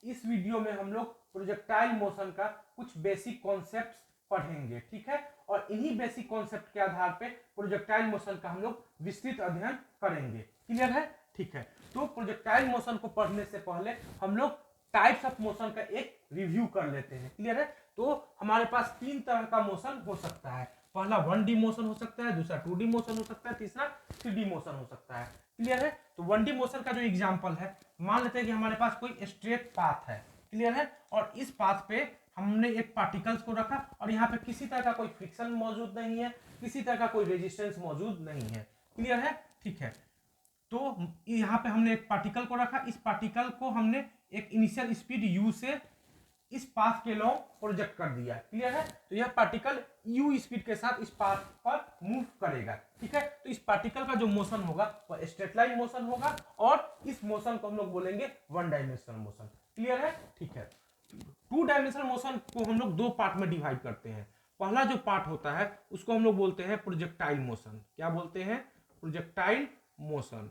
इस वीडियो में हम लोग प्रोजेक्टाइल मोशन का कुछ बेसिक कॉन्सेप्ट्स पढ़ेंगे, ठीक है। और इन्हीं बेसिक कॉन्सेप्ट के आधार पे प्रोजेक्टाइल मोशन का हम लोग विस्तृत अध्ययन करेंगे। क्लियर है, ठीक है। तो प्रोजेक्टाइल मोशन को पढ़ने से पहले हम लोग टाइप्स ऑफ मोशन का एक रिव्यू कर लेते हैं। क्लियर है। तो हमारे पास 3 तरह का मोशन हो सकता है। पहला 1D मोशन हो सकता है, दूसरा 2D मोशन हो सकता है, तीसरा 3D मोशन हो सकता है। क्लियर है। तो 1D मोशन का जो एग्जांपल है, मान लेते हैं कि हमारे पास कोई स्ट्रेट पाथ है। क्लियर है। और इस पाथ पे हमने एक पार्टिकल्स को रखा और यहाँ पे किसी तरह का कोई फ्रिक्शन मौजूद नहीं है, किसी तरह का कोई रेजिस्टेंस मौजूद नहीं है। क्लियर है, ठीक है। तो यहाँ पे हमने एक पार्टिकल को रखा, इस पार्टिकल को हमने एक इनिशियल स्पीड u से इस पाथ के लॉन्ग प्रोजेक्ट कर दिया। क्लियर है। तो यह पार्टिकल u स्पीड के साथ इस पाथ पर मूव करेगा, ठीक है। तो इस पार्टिकल का जो मोशन होगा वह स्ट्रेट लाइन मोशन होगा और इस मोशन को हम लोग बोलेंगे 1 डायमेंशनल मोशन। क्लियर है, ठीक है। 2 डायमेंशनल मोशन को हम लोग 2 पार्ट में डिवाइड करते हैं। पहला जो पार्ट होता है उसको हम लोग बोलते हैं प्रोजेक्टाइल मोशन। क्या बोलते हैं? Projectile motion.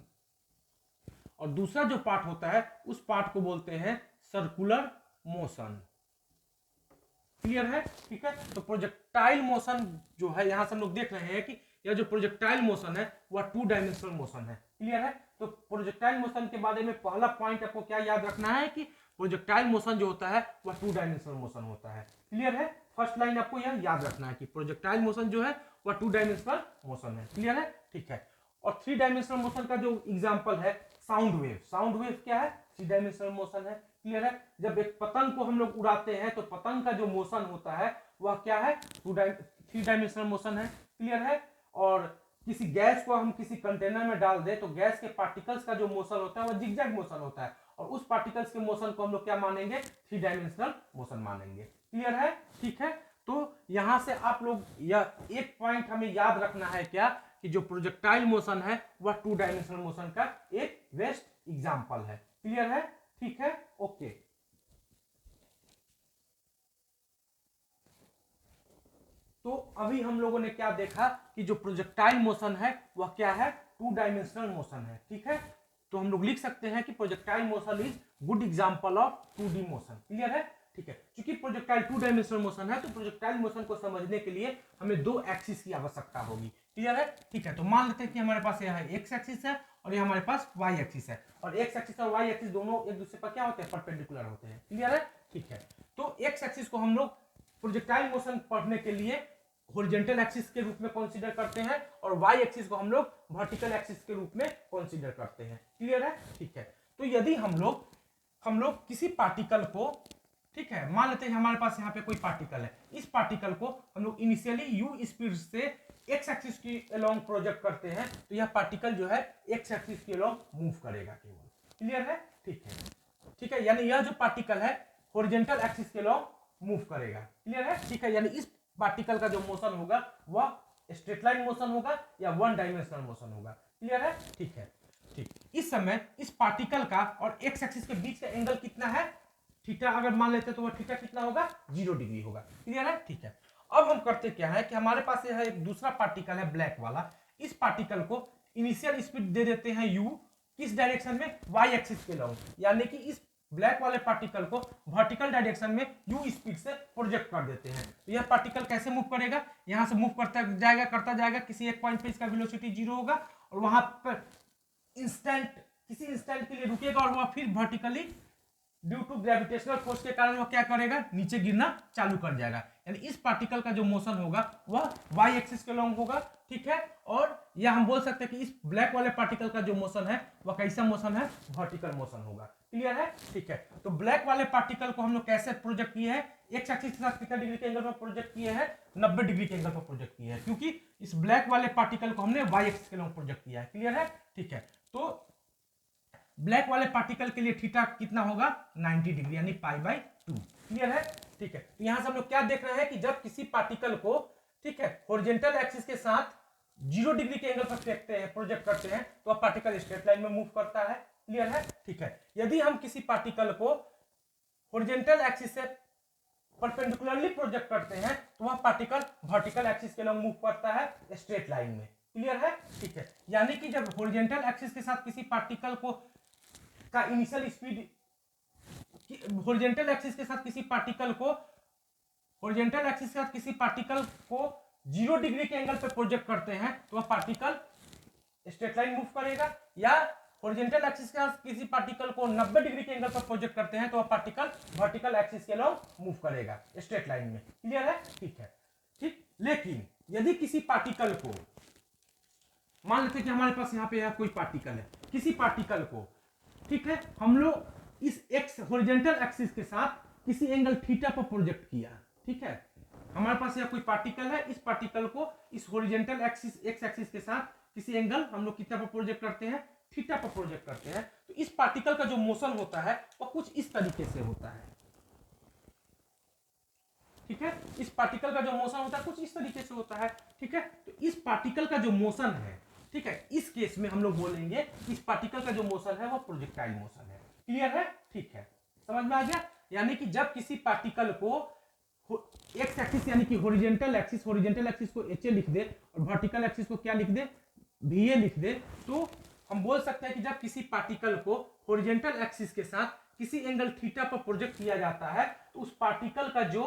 और दूसरा जो पार्ट होता है उस पार्ट को बोलते हैं सर्कुलर मोशन। क्लियर है, ठीक है। तो प्रोजेक्टाइल मोशन जो है, यहां से हम लोग देख रहे हैं कि यह जो प्रोजेक्टाइल मोशन है वह 2 डायमेंशनल मोशन है। क्लियर है। तो प्रोजेक्टाइल मोशन के बारे में पहला पॉइंट आपको क्या याद रखना है कि प्रोजेक्टाइल मोशन जो होता है वह 2 डायमेंशनल मोशन होता है। क्लियर है। फर्स्ट लाइन आपको यह याद रखना है कि प्रोजेक्टाइल मोशन जो है वह 2 डायमेंशनल मोशन है। क्लियर है, ठीक है। और 3 डायमेंशनल मोशन का जो एग्जांपल है साउंड वेव। साउंड वेव क्या है? 3 डायमेंशनल मोशन है। क्लियर है। जब एक पतंग को हम लोग उड़ाते हैं तो पतंग का जो मोशन होता है वह क्या है? 3 डायमेंशनल मोशन है। क्लियर है। और किसी गैस को हम किसी कंटेनर में डाल दें तो गैस के पार्टिकल्स का जो मोशन होता है वह जिगजैग मोशन होता है और उस पार्टिकल्स के मोशन को हम लोग क्या मानेंगे? 3 डायमेंशनल मोशन मानेंगे। क्लियर है, ठीक है। तो यहां से आप लोग यह एक पॉइंट हमें याद रखना है क्या कि जो प्रोजेक्टाइल मोशन है वह 2 डायमेंशनल मोशन का एक बेस्ट एग्जांपल है। क्लियर है, ठीक है, ओके। तो अभी हम लोगों ने क्या देखा कि जो प्रोजेक्टाइल मोशन है वह क्या है? 2 डायमेंशनल मोशन है, ठीक है। तो हम लोग लिख सकते हैं कि projectile motion is good example of 2D motion. Clear है, ठीक है। क्योंकि प्रोजेक्टाइल 2 डायमेंशनल मोशन है तो प्रोजेक्टाइल मोशन को समझने के लिए हमें 2 एक्सिस की आवश्यकता होगी। क्लियर है, ठीक है। तो मान लेते हैं कि हमारे पास यह एक्स एक्सिस है और ये हमारे पास वाई एक्सिस है और एक्स एक्सिस और वाई एक्सिस दोनों एक दूसरे पर क्या होते हैं? परपेंडिकुलर होते हैं। क्लियर है, ठीक है। तो एक्स एक्सिस को हम लोग प्रोजेक्टाइल मोशन पढ़ने के लिए हॉरिजॉन्टल एक्सिस के रूप में कंसीडर करते हैं और वाई एक्सिस को हम लोग वर्टिकल एक्सिस के रूप में कंसीडर करते हैं। क्लियर है, ठीक है। तो यदि हम लोग किसी पार्टिकल को, ठीक है, मान लेते हैं हमारे पास यहाँ पे कोई पार्टिकल है, इस पार्टिकल को हम लोग इनिशियली यू स्पीड से एक्स एक्सिस की अलोंग प्रोजेक्ट करते हैं तो यह पार्टिकल जो है एक्स एक्सिस के अलोंग मूव करेगा केवल। क्लियर है, ठीक है, ठीक है। यानी यह जो पार्टिकल है हॉरिजॉन्टल एक्सिस के अलोंग मूव करेगा। क्लियर है, ठीक है। यानी इस पार्टिकल का जो मोशन होगा वह स्ट्रेट लाइन मोशन होगा या 1 डायमेंशनल मोशन होगा। क्लियर है, ठीक है, ठीक। इस समय इस पार्टिकल का और एक्स एक्सिस के बीच का एंगल कितना है? थीटा अगर मान लेते तो वह थीटा कितना होगा? 0 डिग्री होगा। क्लियर है, ठीक है। अब हम करते क्या है कि हमारे पास यह एक दूसरा पार्टिकल है ब्लैक वाला, इस पार्टिकल को इनिशियल स्पीड दे देते हैं u, किस डायरेक्शन में? वाई एक्सिस के लॉन्ग, यानी कि इस ब्लैक वाले पार्टिकल को वर्टिकल डायरेक्शन में u स्पीड से प्रोजेक्ट कर देते हैं। तो यह पार्टिकल कैसे मूव करेगा? यहां से मूव करता जाएगा, किसी एक पॉइंट पे इसका वेलोसिटी 0 होगा और वहां पर किसी इंस्टेंट के लिए रुकेगा और वह फिर vertically due to gravitational force के कारण वह क्या करेगा? नीचे गिरना चालू कर जाएगा। यानी इस पार्टिकल का जो मोशन होगा वह वाई एक्सिस के लॉन्ग होगा, ठीक है। और यह हम बोल सकते हैं कि इस ब्लैक वाले पार्टिकल का जो मोशन है वह कैसा मोशन है? वर्टिकल मोशन होगा। क्लियर है, ठीक है। तो ब्लैक वाले पार्टिकल को हम लोग कैसे प्रोजेक्ट किए हैं? एक्स एक्सिस के साथ कितना डिग्री के एंगल पर प्रोजेक्ट किए हैं? 90 डिग्री के एंगल पर प्रोजेक्ट किए हैं, क्योंकि इस ब्लैक वाले पार्टिकल को हमने वाई एक्सिस के लॉन्ग प्रोजेक्ट किया है। क्लियर है, ठीक है। तो ब्लैक वाले पार्टिकल के लिए थीटा कितना होगा? 90 डिग्री, यानी π/2। क्लियर है, ठीक है। तो यहां से हम लोग क्या देख रहे हैं कि जब किसी पार्टिकल को, ठीक है, हॉरिजॉन्टल एक्सिस के साथ 0 डिग्री के एंगल पर फेंकते हैं, प्रोजेक्ट करते हैं, तो वह पार्टिकल स्ट्रेट लाइन में मूव करता है। क्लियर है, ठीक है। यदि हम किसी पार्टिकल को हॉरिजॉन्टल एक्सिस से परपेंडिकुलरली प्रोजेक्ट करते हैं तो वह पार्टिकल वर्टिकल एक्सिस के लॉन्ग मूव करता है स्ट्रेट लाइन में। क्लियर है, ठीक है। यानी कि जब हॉरिजॉन्टल एक्सिस के साथ किसी पार्टिकल को का इनिशियल स्पीड हॉरिजॉन्टल एक्सिस के साथ किसी पार्टिकल को हॉरिजॉन्टल एक्सिस के साथ किसी पार्टिकल को 0 डिग्री के एंगल पे प्रोजेक्ट करते हैं तो वह पार्टिकल स्ट्रेट लाइन मूव करेगा, या हॉरिजॉन्टल एक्सिस के साथ किसी पार्टिकल को 90 डिग्री के एंगल पर प्रोजेक्ट करते हैं तो वह पार्टिकल वर्टिकल एक्सिस के अलॉन्ग मूव करेगा स्ट्रेट लाइन में। क्लियर है? ठीक है, ठीक। लेकिन यदि किसी पार्टिकल को, मान लेते हैं कि हमारे पास यहाँ पे कोई पार्टिकल है, किसी पार्टिकल को, ठीक है, हम लोग इस एक्स हॉरिजॉन्टल एक्सिस के साथ किसी एंगल थीटा पर प्रोजेक्ट किया, ठीक है, हमारे पास यहाँ कोई पार्टिकल है, इस पार्टिकल को इस हॉरिजॉन्टल एक्सिस एक्स एक्सिस के साथ किसी एंगल हम लोग कितना पर प्रोजेक्ट करते हैं, थीटा पर प्रोजेक्ट करते हैं, तो इस पार्टिकल का जो मोशन होता है वह कुछ इस तरीके से होता है। ठीक है, इस पार्टिकल का जो मोशन होता है कुछ इस तरीके से होता है। ठीक है, तो इस पार्टिकल का जो मोशन है, ठीक है, इस केस में हम लोग बोलेंगे इस पार्टिकल का जो मोशन है वह प्रोजेक्टाइल मोशन है। क्लियर है? ठीक है, समझ में आ गया? यानी कि जब किसी पार्टिकल को एक्स एक्सिस यानी कि हॉरिजॉन्टल एक्सिस को एच ए लिख दे और वर्टिकल एक्सिस को क्या लिख दे, वी ए लिख दे, तो हम बोल सकते हैं कि जब किसी पार्टिकल को हॉरिजॉन्टल एक्सिस के साथ किसी एंगल थीटा पर प्रोजेक्ट किया जाता है तो उस पार्टिकल का जो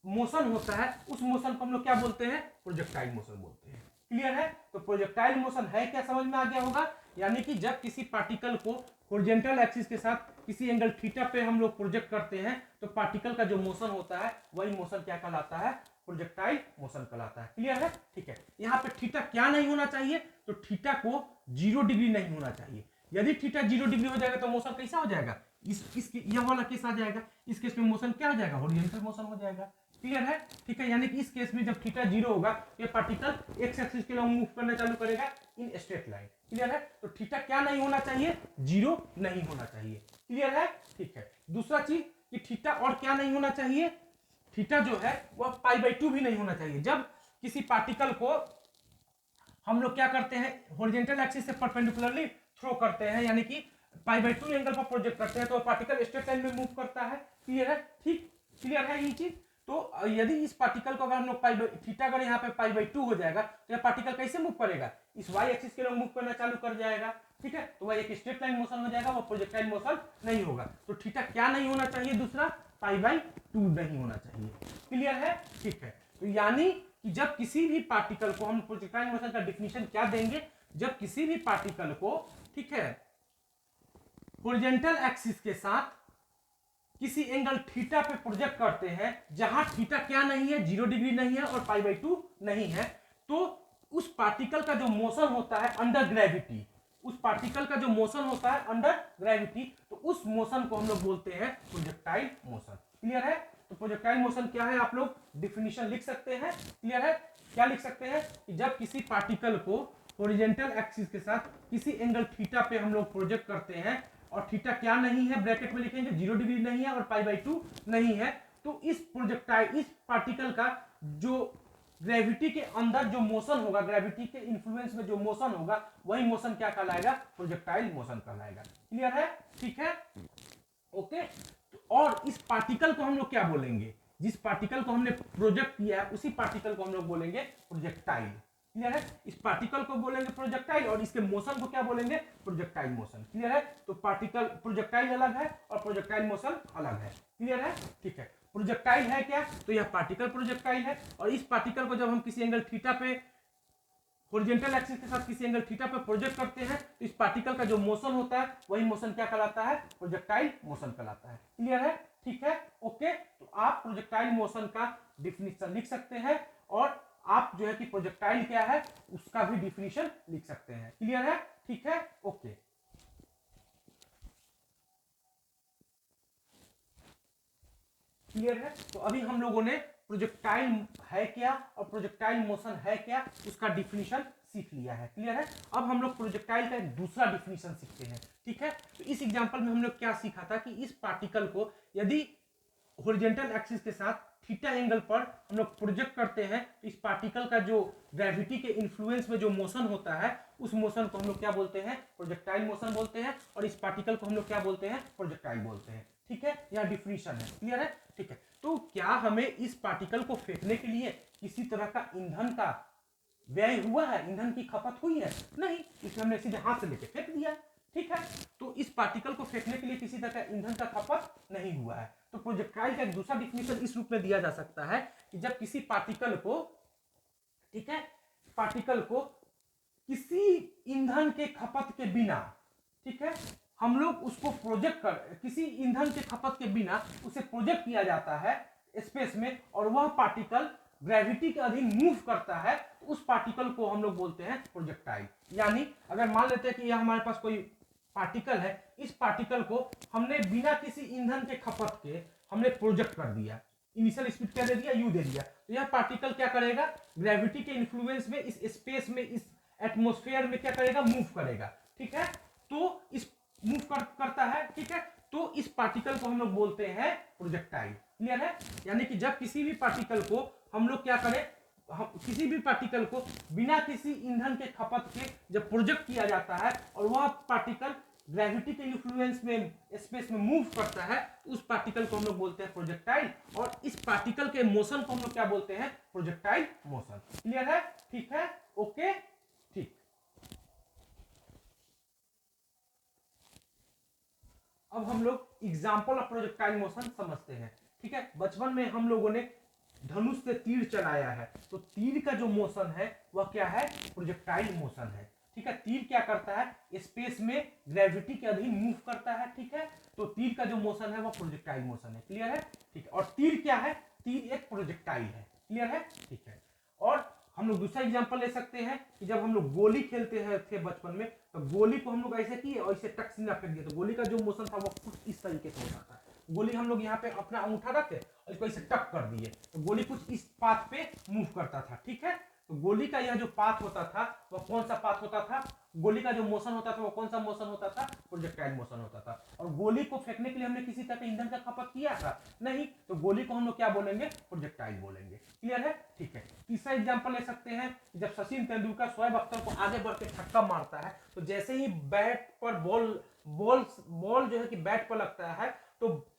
मोशन होता है उस मोशन को हम लोग क्या बोलते हैं, प्रोजेक्टाइल मोशन बोलते हैं। क्लियर है? तो प्रोजेक्टाइल मोशन है क्या, समझ में आ गया होगा? यानी कि जब किसी पार्टिकल को हॉरिजॉन्टल एक्सिस के साथ किसी एंगल थीटा पे हम लोग प्रोजेक्ट करते हैं तो पार्टिकल का जो मोशन होता है वही मोशन क्या कहलाता है, प्रोजेक्टाइल मोशन कहलाता है। क्लियर है? ठीक है, यहाँ पे थीटा क्या नहीं होना चाहिए, तो थीटा को 0 डिग्री नहीं होना चाहिए। यदि थीटा 0 डिग्री हो जाएगा तो मोशन कैसा हो जाएगा, यह वाला केस आ जाएगा, इस केस में मोशन क्या हो जाएगा, हॉरिजॉन्टल मोशन हो जाएगा। क्लियर है? ठीक है, यानी कि इस केस में जब थीटा 0 होगा ये पार्टिकल एक्स एक्सिस के लिए मूव करना चालू करेगा इन स्ट्रेट लाइन। क्लियर है? तो थीटा क्या नहीं होना चाहिए, 0 नहीं होना चाहिए। क्लियर है? ठीक है, दूसरा चीज कि थीटा और क्या नहीं होना चाहिए, थीटा जो है वह π/2 भी नहीं होना चाहिए। जब किसी पार्टिकल को हम लोग क्या करते हैं, हॉरिजॉन्टल एक्सिस से परपेंडिकुलरली थ्रो करते हैं यानी कि π/2 एंगल पर प्रोजेक्ट करते हैं तो पार्टिकल स्ट्रेट लाइन में मूव करता है। क्लियर है? ठीक, क्लियर है ये चीज? तो यदि इस पार्टिकल को अगर हम लोग थीटा अगर यहाँ पे π/2 हो जाएगा तो यह पार्टिकल कैसे मूव करेगा, इस y एक्सिस के लिए मूव करना चालू कर जाएगा। ठीक है, तो वह एक स्ट्रेट लाइन मोशन हो जाएगा, वो प्रोजेक्टाइल मोशन नहीं होगा। तो थीटा क्या नहीं होना चाहिए, दूसरा π/2 नहीं होना चाहिए। क्लियर है? ठीक है, तो यानी कि जब किसी भी पार्टिकल को हम प्रोजेक्टाइल मोशन का डिफिनीशन क्या देंगे, जब किसी भी पार्टिकल को, ठीक है, हॉरिजॉन्टल एक्सिस के साथ किसी एंगल थीटा पे प्रोजेक्ट करते हैं जहां थीटा क्या नहीं है, 0 डिग्री नहीं है और π/2 नहीं है, तो उस पार्टिकल का जो मोशन होता है अंडर ग्रेविटी, उस पार्टिकल का जो मोशन होता है अंडर ग्रेविटी, तो उस मोशन को हम लोग बोलते हैं प्रोजेक्टाइल मोशन। क्लियर है? तो प्रोजेक्टाइल मोशन क्या है, आप लोग डिफिनीशन लिख सकते हैं। क्लियर है? क्या लिख सकते हैं कि जब किसी पार्टिकल को हॉरिजॉन्टल एक्सिस के साथ किसी एंगल थीटा पे हम लोग प्रोजेक्ट करते हैं और थीटा क्या नहीं है, ब्रैकेट में लिखेंगे 0 डिग्री नहीं है और π/2 नहीं है, तो इस प्रोजेक्टाइल, इस पार्टिकल का जो ग्रेविटी के अंदर जो मोशन होगा, ग्रेविटी के इन्फ्लुएंस में जो मोशन होगा वही मोशन क्या कहलाएगा, प्रोजेक्टाइल मोशन कहलाएगा। क्लियर है? ठीक है, ओके। और इस पार्टिकल को हम लोग क्या बोलेंगे, जिस पार्टिकल को हमने प्रोजेक्ट किया है उसी पार्टिकल को हम लोग बोलेंगे प्रोजेक्टाइल। क्लियर है? इस पार्टिकल को बोलेंगे प्रोजेक्टाइल और इसके मोशन को क्या बोलेंगे, प्रोजेक्टाइल मोशन। क्लियर है? तो पार्टिकल प्रोजेक्टाइल अलग है और प्रोजेक्टाइल मोशन अलग है। क्लियर है? ठीक है, प्रोजेक्टाइल है क्या, तो यह पार्टिकल प्रोजेक्टाइल है और इस पार्टिकल को जब हम किसी एंगल थीटा पे हॉरिजॉन्टल एक्सिस के साथ किसी एंगल थीटा पे प्रोजेक्ट करते हैं तो इस पार्टिकल का जो मोशन होता है वही मोशन क्या कहलाता है, प्रोजेक्टाइल मोशन कहलाता है। क्लियर है? ठीक है, ओके। तो आप प्रोजेक्टाइल मोशन का डिफिनीशन लिख सकते हैं और आप जो है कि प्रोजेक्टाइल क्या है उसका भी डिफिनीशन लिख सकते हैं। क्लियर है? ठीक है, ओके। क्लियर है? तो अभी हम लोगों ने प्रोजेक्टाइल है क्या और प्रोजेक्टाइल मोशन है क्या उसका डिफिनीशन सीख लिया है। क्लियर है? अब हम लोग प्रोजेक्टाइल का एक दूसरा डिफिनीशन सीखते हैं। ठीक है, तो इस एग्जांपल में हम लोग क्या सीखा था कि इस पार्टिकल को यदि हॉरिजॉन्टल एक्सिस के साथ थीटा एंगल पर हम लोग प्रोजेक्ट करते हैं तो इस पार्टिकल का जो ग्रेविटी के इन्फ्लुएंस में जो मोशन होता है उस मोशन को हम लोग क्या बोलते हैं, प्रोजेक्टाइल मोशन बोलते हैं और इस पार्टिकल को हम लोग क्या बोलते हैं, प्रोजेक्टाइल बोलते हैं। ठीक है, यह डिफिनीशन है। क्लियर है? ठीक है, तो क्या हमें इस पार्टिकल को फेंकने के लिए किसी तरह का ईंधन का व्यय हुआ है, ईंधन की खपत हुई है? नहीं, इसमें हमने सीधे हाथ से लेके फेंक दिया। ठीक है। तो इस पार्टिकल को फेंकने के लिए किसी तरह का ईंधन का खपत नहीं हुआ है। तो प्रोजेक्टाइल का एक दूसरा डिफिनेशन इस रूप में दिया जा सकता है कि जब किसी पार्टिकल को, ठीक है, पार्टिकल को किसी ईंधन के खपत के बिना, ठीक है, हम लोग उसको प्रोजेक्ट कर, किसी ईंधन के खपत के बिना उसे प्रोजेक्ट किया जाता है स्पेस में, और वह पार्टिकल ग्रेविटी के अधीन मूव करता है, तो उस पार्टिकल को हम लोग बोलते हैं प्रोजेक्टाइल। यानी अगर मान लेते हैं कि यह हमारे पास कोई पार्टिकल है, इस पार्टिकल को हमने बिना किसी ईंधन के खपत के हमने प्रोजेक्ट कर दिया, इनिशियल स्पीड क्या दे दिया, यू दे दिया, तो यह पार्टिकल क्या करेगा, ग्रेविटी के इन्फ्लुएंस में इस स्पेस में, इस एटमॉस्फेयर में क्या करेगा, मूव करेगा, ठीक है। तो इस मूव करता है, ठीक है, तो इस पार्टिकल को हम लोग बोलते हैं प्रोजेक्टाइल। क्लियर है? यानी कि जब किसी भी पार्टिकल को हम लोग क्या करें, किसी भी पार्टिकल को बिना किसी ईंधन के खपत के जब प्रोजेक्ट किया जाता है और वह पार्टिकल ग्रेविटी के इन्फ्लुएंस में स्पेस में मूव करता है, उस पार्टिकल को हम लोग बोलते हैं प्रोजेक्टाइल, और इस पार्टिकल के मोशन को हम लोग क्या बोलते हैं, प्रोजेक्टाइल मोशन। क्लियर है? ठीक है, ओके, ठीक। अब हम लोग एग्जाम्पल ऑफ प्रोजेक्टाइल मोशन समझते हैं। ठीक है, बचपन में हम लोगों ने धनुष से तीर चलाया है, तो तीर का जो मोशन है वह क्या है, प्रोजेक्टाइल मोशन है। ठीक है, तीर क्या करता है, स्पेस में ग्रेविटी के अधीन मूव करता है। ठीक है, तो तीर का जो मोशन है वह प्रोजेक्टाइल मोशन है। क्लियर है? ठीक है, और तीर क्या है, तीर एक प्रोजेक्टाइल है। क्लियर है? ठीक है, और हम लोग दूसरा एग्जांपल ले सकते हैं कि जब हम लोग गोली खेलते हैं थे बचपन में, तो गोली को हम लोग ऐसे किए और इसे टक सीना फेंक दिया, तो गोली का जो मोशन था वो कुछ इस तरीके से होता था। गोली हम लोग यहाँ पे अपना अंगूठा रखे और इसको इसे टक कर दिए, तो गोली कुछ इस पाथ पे मूव करता था। ठीक है, तो गोली का यह जो पाथ होता था वह कौन सा पाथ होता था, गोली का जो मोशन होता था वो कौन सा मोशन होता था, प्रोजेक्टाइल मोशन होता था। और गोली को फेंकने के लिए हमने किसी तरह का ईंधन का खपत किया था नहीं, तो गोली को हम लोग क्या बोलेंगे, प्रोजेक्टाइल बोलेंगे। क्लियर है? ठीक है, तीसरा एग्जांपल ले सकते हैं, जब सचिन तेंदुलकर शोएब अख्तर को आगे बढ़ के छक्का मारता है, तो जैसे ही बैट पर बॉल जो है कि बैट पर लगता है, तो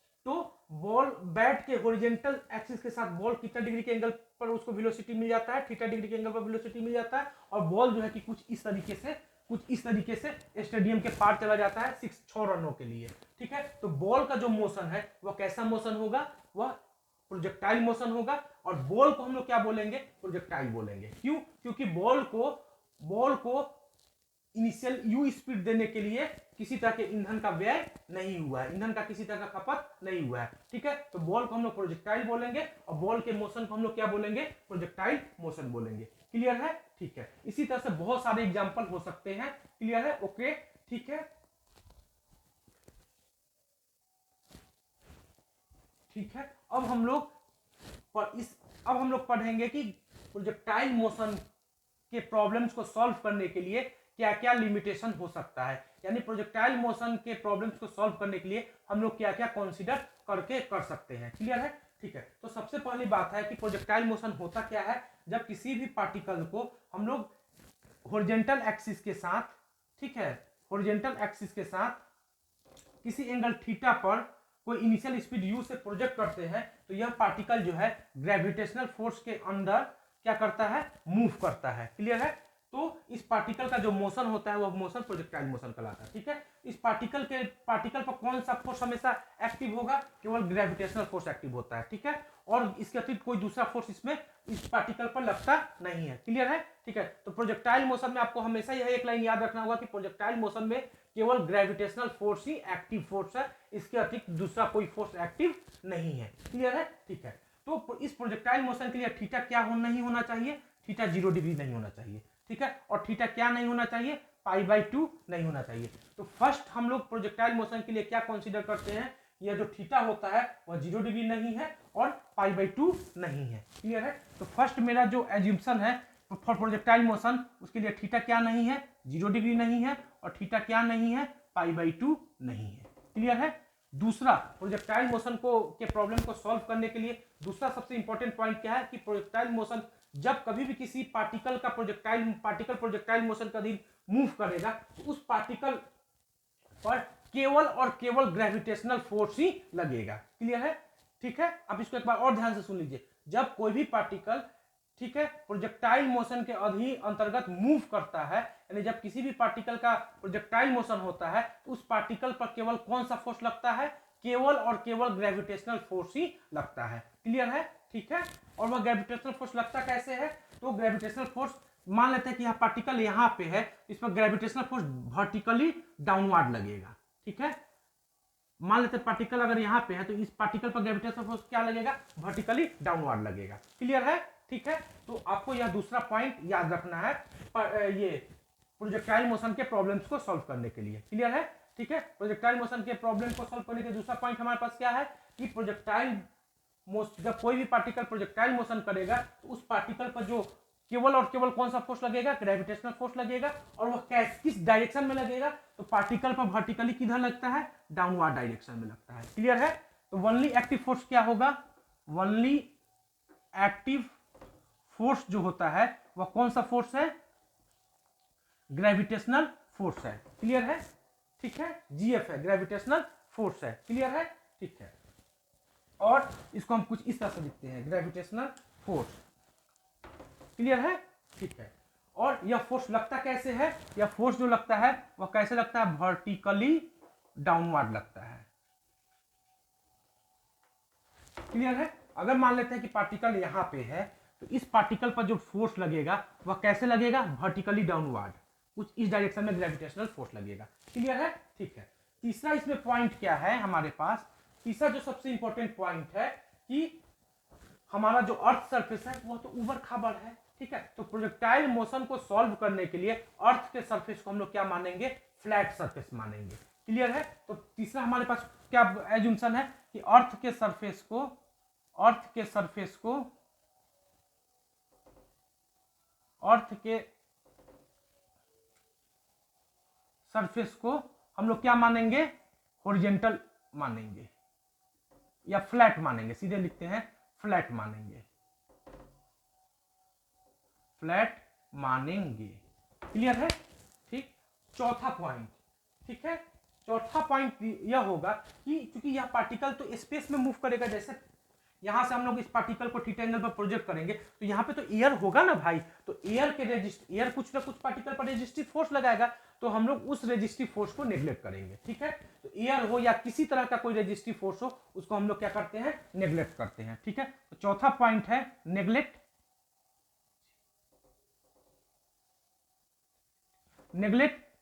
बॉल बैट के हॉरिजॉन्टल एक्सिस के साथ बॉल कितना डिग्री के एंगल पर उसको वेलोसिटी मिल जाता है, थीटा डिग्री के एंगल पर वेलोसिटी मिल जाता है, और बॉल जो है कि कुछ इस तरीके से स्टेडियम के पार चला जाता है 6 रनों के लिए। ठीक है, तो बॉल का जो मोशन है वह कैसा मोशन होगा, वह प्रोजेक्टाइल मोशन होगा, और बॉल को हम लोग क्या बोलेंगे, प्रोजेक्टाइल बोलेंगे। क्यों? क्योंकि बॉल को इनिशियल यू स्पीड देने के लिए किसी तरह के ईंधन का व्यय नहीं हुआ है, ईंधन का किसी तरह का खपत नहीं हुआ है। ठीक है, तो बॉल को हम लोग प्रोजेक्टाइल बोलेंगे और बॉल के मोशन को हम लोग क्या बोलेंगे, प्रोजेक्टाइल मोशन बोलेंगे। क्लियर है? ठीक है, इसी तरह से बहुत सारे एग्जांपल हो सकते हैं। क्लियर है? ओके, ठीक है, ठीक है। अब हम लोग पढ़ेंगे कि प्रोजेक्टाइल मोशन के प्रॉब्लम्स को सॉल्व करने के लिए क्या क्या लिमिटेशन हो सकता है, यानी प्रोजेक्टाइल मोशन के प्रॉब्लम्स को सॉल्व करने के लिए हम लोग क्या क्या कंसीडर करके कर सकते हैं। क्लियर है? ठीक है, तो सबसे पहली बात है कि प्रोजेक्टाइल मोशन होता क्या है, जब किसी भी पार्टिकल को हम लोग हॉरिजॉन्टल एक्सिस के साथ, ठीक है, हॉरिजॉन्टल एक्सिस के साथ किसी एंगल थीटा पर कोई इनिशियल स्पीड u से प्रोजेक्ट करते हैं, तो यह पार्टिकल जो है ग्रेविटेशनल फोर्स के अंदर क्या करता है, मूव करता है। क्लियर है? तो इस पार्टिकल का जो मोशन होता है वह मोशन प्रोजेक्टाइल मोशन कहलाता है। ठीक है, इस पार्टिकल पर कौन सा फोर्स हमेशा एक्टिव होगा, केवल ग्रेविटेशनल फोर्स एक्टिव होता है। ठीक है, और इसके अतिरिक्त कोई दूसरा फोर्स इसमें इस पार्टिकल पर लगता नहीं है। क्लियर है? ठीक है, तो प्रोजेक्टाइल मोशन में आपको हमेशा यह एक लाइन याद रखना होगा कि प्रोजेक्टाइल मोशन में केवल ग्रेविटेशनल फोर्स ही एक्टिव फोर्स है, इसके अतिरिक्त दूसरा कोई फोर्स एक्टिव नहीं है। क्लियर है? ठीक है, तो इस प्रोजेक्टाइल मोशन के लिए थीटा क्या नहीं होना चाहिए, थीटा 0 डिग्री नहीं होना चाहिए। ठीक है, और थीटा क्या नहीं होना चाहिए, π/2 नहीं होना चाहिए। तो फर्स्ट हम लोग प्रोजेक्टाइल मोशन के लिए क्या कंसीडर करते हैं, यह जो थीटा होता है वह 0 डिग्री नहीं है और π/2 नहीं है। क्लियर है? तो फर्स्ट मेरा जो एज्यूम्पशन है फॉर प्रोजेक्टाइल मोशन, उसके लिए थीटा क्या नहीं है, 0 डिग्री नहीं है, और थीटा क्या नहीं है, π/2 नहीं है। क्लियर है? दूसरा, प्रोजेक्टाइल मोशन के प्रॉब्लम को सॉल्व करने के लिए दूसरा सबसे इंपॉर्टेंट पॉइंट क्या है कि प्रोजेक्टाइल मोशन जब कभी भी किसी पार्टिकल प्रोजेक्टाइल मोशन का अधीन मूव करेगा, तो उस पार्टिकल पर केवल और केवल ग्रेविटेशनल फोर्स ही लगेगा। क्लियर है? ठीक है, अब इसको एक बार और ध्यान से सुन लीजिए, जब कोई भी पार्टिकल ठीक है, प्रोजेक्टाइल मोशन के अंतर्गत मूव करता है, यानी जब किसी भी पार्टिकल का प्रोजेक्टाइल मोशन होता है तो उस पार्टिकल पर केवल कौन सा फोर्स लगता है, केवल और केवल ग्रेविटेशनल फोर्स ही लगता है। क्लियर है, ठीक है। और वह ग्रेविटेशनल फोर्स लगता कैसे है, तो ग्रेविटेशनल फोर्स मान लेते हैं कि यह पार्टिकल यहाँ पे है, इस पर ग्रेविटेशनल फोर्स वर्टिकली डाउनवर्ड लगेगा। ठीक है, मान लेते हैं पार्टिकल अगर यहाँ पे है तो इस पार्टिकल पर ग्रेविटेशनल फोर्स क्या लगेगा, वर्टिकली डाउनवर्ड लगेगा। क्लियर है, ठीक है। तो आपको यह दूसरा पॉइंट याद रखना है ये प्रोजेक्टाइल मोशन के प्रॉब्लम्स को सॉल्व करने के लिए। क्लियर है, ठीक है। प्रोजेक्टाइल मोशन के प्रॉब्लम को सॉल्व करने के दूसरा पॉइंट हमारे पास क्या है कि प्रोजेक्टाइल जब कोई भी पार्टिकल प्रोजेक्टाइल मोशन करेगा तो उस पार्टिकल पर जो केवल और केवल कौन सा फोर्स लगेगा, ग्रेविटेशनल फोर्स लगेगा। और वह किस डायरेक्शन में लगेगा, तो पार्टिकल पर वर्टिकली किधर लगता है, डाउनवर्ड डायरेक्शन में लगता है। क्लियर है, तो ओनली एक्टिव फोर्स क्या होगा, ओनली एक्टिव फोर्स जो होता है वह कौन सा फोर्स है, ग्रेविटेशनल फोर्स है। क्लियर है, ठीक है, जीएफ है, ग्रेविटेशनल फोर्स है। क्लियर है, ठीक है। और इसको हम कुछ इस तरह से लिखते हैं, ग्रेविटेशनल फोर्स। क्लियर है, ठीक है। और यह फोर्स लगता कैसे है, यह फोर्स जो लगता है वह कैसे लगता है, वर्टिकली डाउनवर्ड लगता है। क्लियर है, अगर मान लेते हैं कि पार्टिकल यहां पे है तो इस पार्टिकल पर जो फोर्स लगेगा वह कैसे लगेगा, वर्टिकली डाउनवर्ड, कुछ इस डायरेक्शन में ग्रेविटेशनल फोर्स लगेगा। क्लियर है, ठीक है। तीसरा इसमें पॉइंट क्या है हमारे पास, तीसरा जो सबसे इंपॉर्टेंट पॉइंट है कि हमारा जो अर्थ सरफेस है वह तो ऊबड़ खाबड़ है। ठीक है, तो प्रोजेक्टाइल मोशन को सॉल्व करने के लिए अर्थ के सरफेस को हम लोग क्या मानेंगे, फ्लैट सरफेस मानेंगे। क्लियर है, तो तीसरा हमारे पास क्या एज्यूम्पशन है कि अर्थ के सरफेस को हम लोग क्या मानेंगे, हॉरिजॉन्टल मानेंगे या फ्लैट मानेंगे, सीधे लिखते हैं फ्लैट मानेंगे, फ्लैट मानेंगे। क्लियर है, ठीक। चौथा पॉइंट, ठीक है, चौथा पॉइंट यह होगा कि क्योंकि यह पार्टिकल तो स्पेस में मूव करेगा, जैसे यहां से हम लोग इस पार्टिकल को थीटा एंगल पर प्रोजेक्ट करेंगे तो यहाँ पे तो एयर होगा ना भाई, तो एयर कुछ ना कुछ पार्टिकल पर रेजिस्टिव फोर्स लगाएगा, तो हम लोग उस रेजिस्टिव फोर्स को नेग्लेक्ट करेंगे। ठीक है, तो एयर हो या किसी तरह का कोई रेजिस्टिव फोर्स हो उसको हम लोग क्या करते हैं, नेग्लेक्ट करते हैं। ठीक है, तो चौथा पॉइंट है नेग्लेक्ट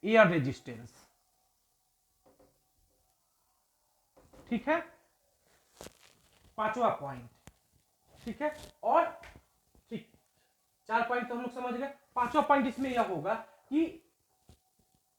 एयर रेजिस्टेंस। ठीक है, पांचवा पॉइंट। ठीक है, और ठीक, चार पॉइंट तो हम लोग समझ गए। पांचवा पॉइंट इसमें यह होगा कि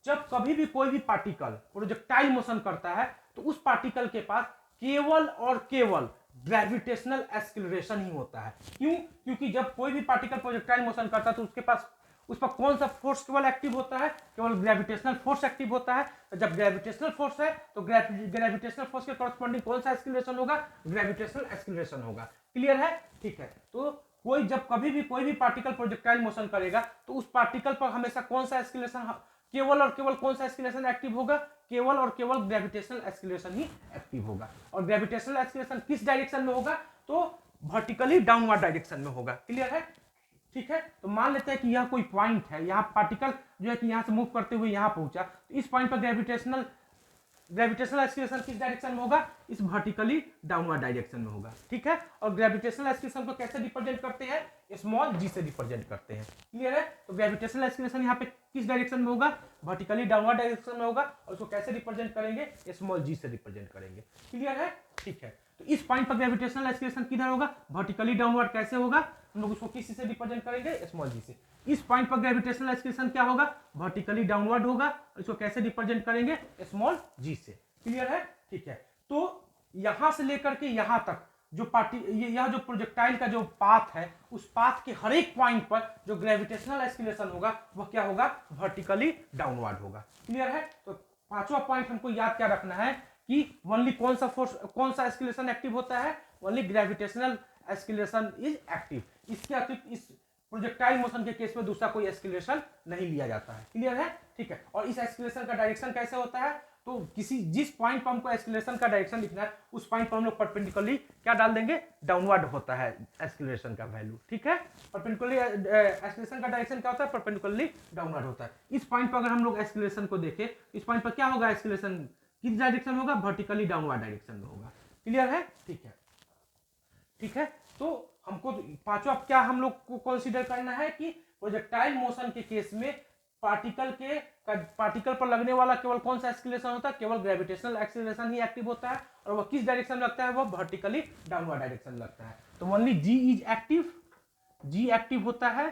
जब कभी भी कोई भी पार्टिकल प्रोजेक्टाइल मोशन करता है तो उस पार्टिकल के पास केवल और केवल ग्रेविटेशनल एक्सीलरेशन ही होता है। क्यों, क्योंकि जब कोई भी पार्टिकल प्रोजेक्टाइल मोशन करता है तो उसके पास उस पर कौन सा फोर्स केवल एक्टिव होता है, केवल ग्रेविटेशनल फोर्स एक्टिव होता है। तो जब ग्रेविटेशनल फोर्स है तो ग्रेविटेशनल फोर्स के कॉरस्पॉन्डिंग कौन सा एक्सीलरेशन होगा, ग्रेविटेशनल एक्सीलरेशन होगा। क्लियर है, ठीक है। तो जब कभी भी कोई भी पार्टिकल प्रोजेक्टाइल मोशन करेगा तो उस पार्टिकल पर हमेशा कौन सा एक्सीलरेशन, केवल और केवल कौन सा एक्सीलरेशन एक्टिव होगा, केवल और केवल ग्रेविटेशनल एक्सीलरेशन ही एक्टिव होगा। और ग्रेविटेशनल एक्सीलरेशन किस डायरेक्शन में होगा, तो वर्टिकली डाउनवर्ड डायरेक्शन में होगा। क्लियर है, ठीक है। तो मान लेते हैं कि यह कोई पॉइंट है, यहाँ पार्टिकल जो है कि यहाँ से मूव करते हुए यहाँ पहुंचा, तो इस पॉइंट पर ग्रेविटेशनल एक्सीलरेशन किस डायरेक्शन में होगा, इस वर्टिकली डाउनवर्ड डायरेक्शन में होगा। ठीक है, और ग्रेविटेशनल एक्सीलरेशन को कैसे रिप्रेजेंट करते हैं, स्मॉल जी से रिप्रेजेंट करते हैं। क्लियर है, तो ग्रेविटेशनल एक्सीलरेशन यहाँ पे किस डायरेक्शन में होगा, वर्टिकली डाउनवर्ड डायरेक्शन में होगा, और उसको कैसे रिप्रेजेंट करेंगे, स्मॉल जी से रिप्रेजेंट करेंगे। क्लियर है, ठीक है। तो इस पॉइंट पर ग्रेविटेशनल एक्सीलरेशन किधर होगा, वर्टिकली डाउनवर्ड। कैसे होगा, हम लोग उसको किस से रिप्रेजेंट करेंगे, स्मॉल जी से। इस पॉइंट पर ग्रेविटेशनल एक्सीलरेशन क्या होगा, वर्टिकली डाउनवर्ड होगा, और इसको कैसे रिप्रेजेंट करेंगे, स्मॉल जी से। क्लियर है, ठीक है। तो यहां से लेकर के यहां तक जो यह जो प्रोजेक्टाइल का जो पाथ है, उस पाथ के हर एक पॉइंट पर जो ग्रेविटेशनल एक्सीलरेशन होगा वह क्या होगा, वर्टिकली डाउनवर्ड होगा। क्लियर है, तो पांचवा पॉइंट हमको याद क्या रखना है कि ओनली कौन सा फोर्स, कौन सा एक्सीलरेशन एक्टिव होता है, only gravitational acceleration is active. इसके अतिरिक्त इस प्रोजेक्टाइल मोशन के केस में दूसरा कोई एक्सीलरेशन नहीं लिया जाता है। क्लियर है, ठीक है। और इस एक्सीलरेशन का डायरेक्शन कैसे होता है, तो जिस पॉइंट पर हमको एक्सीलरेशन का डायरेक्शन लिखना है उस पॉइंट पर हम लोग परपेंडिकुलरली क्या डाल देंगे, डाउनवर्ड होता है एक्सीलरेशन का वैल्यू, ठीक है। परपेंडिकुलरली एक्सीलरेशन का डायरेक्शन क्या होता है, परपेंडिकुलरली डाउनवर्ड होता है। इस पॉइंट पर अगर हम लोग एक्सीलरेशन को देखें, इस पॉइंट पर क्या होगा, एक्सीलरेशन किस डायरेक्शन में होगा, वर्टिकली डाउनवर्ड डायरेक्शन में होगा। क्लियर है, ठीक है, ठीक है। तो हमको पांचवा क्या हम लोग को कंसीडर करना है कि प्रोजेक्टाइल मोशन के केस में पार्टिकल पर लगने वाला केवल कौन सा एक्सीलरेशन होता है, केवल ग्रेविटेशनल एक्सीलरेशन ही एक्टिव होता है, और वह किस डायरेक्शन में लगता है, वह वर्टिकली डाउनवर्ड डायरेक्शन में लगता है। तो only G is active, G active होता है,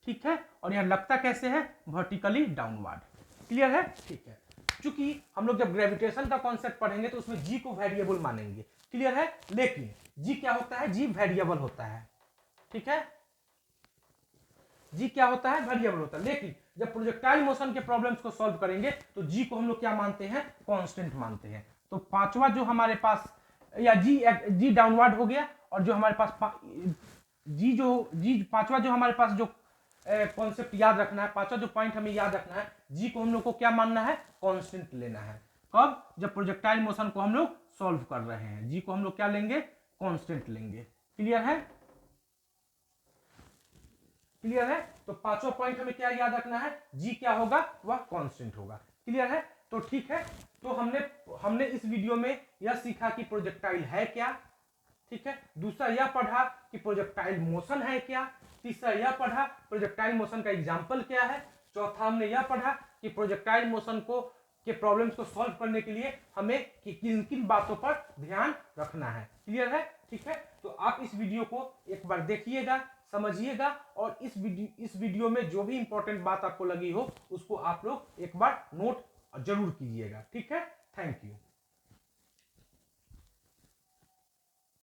ठीक है, और यह लगता कैसे है, वर्टिकली डाउनवर्ड। क्लियर है, ठीक है। क्योंकि हम लोग जब ग्रेविटेशन का कॉन्सेप्ट पढ़ेंगे तो उसमें जी को वेरिएबल मानेंगे, क्लियर है। लेकिन जी क्या होता है, जी वेरिएबल होता है, ठीक है, जी क्या होता है, वेरिएबल होता है। लेकिन जब प्रोजेक्टाइल मोशन के प्रॉब्लम्स को सॉल्व करेंगे तो जी को हम लोग क्या मानते हैं, कांस्टेंट मानते हैं। तो पांचवा जो हमारे पास, या जी डाउनवर्ड हो गया, और जो हमारे पास जी पांचवा जो हमारे पास जो कॉन्सेप्ट याद रखना है, पांचवा जो पॉइंट हमें याद रखना है, जी को हम लोग को क्या मानना है, कांस्टेंट लेना है। कब, जब प्रोजेक्टाइल मोशन को हम लोग सॉल्व कर रहे हैं, जी को हम लोग क्या लेंगे, कांस्टेंट लेंगे। क्लियर है, क्लियर है। तो पांचवा पॉइंट हमें क्या याद रखना है, जी क्या होगा, वह कांस्टेंट होगा। क्लियर है, तो ठीक है। तो हमने इस वीडियो में यह सीखा कि प्रोजेक्टाइल है क्या, ठीक है। दूसरा यह पढ़ा कि प्रोजेक्टाइल मोशन है क्या। तीसरा यह पढ़ा प्रोजेक्टाइल मोशन का एग्जांपल क्या है। चौथा हमने यह पढ़ा कि प्रोजेक्टाइल मोशन के प्रॉब्लम्स को सॉल्व करने के लिए हमें किन किन बातों पर ध्यान रखना है। क्लियर है, ठीक है। तो आप इस वीडियो को एक बार देखिएगा, समझिएगा, और इस वीडियो में जो भी इंपॉर्टेंट बात आपको लगी हो उसको आप लोग एक बार नोट जरूर कीजिएगा, ठीक है। Thank you.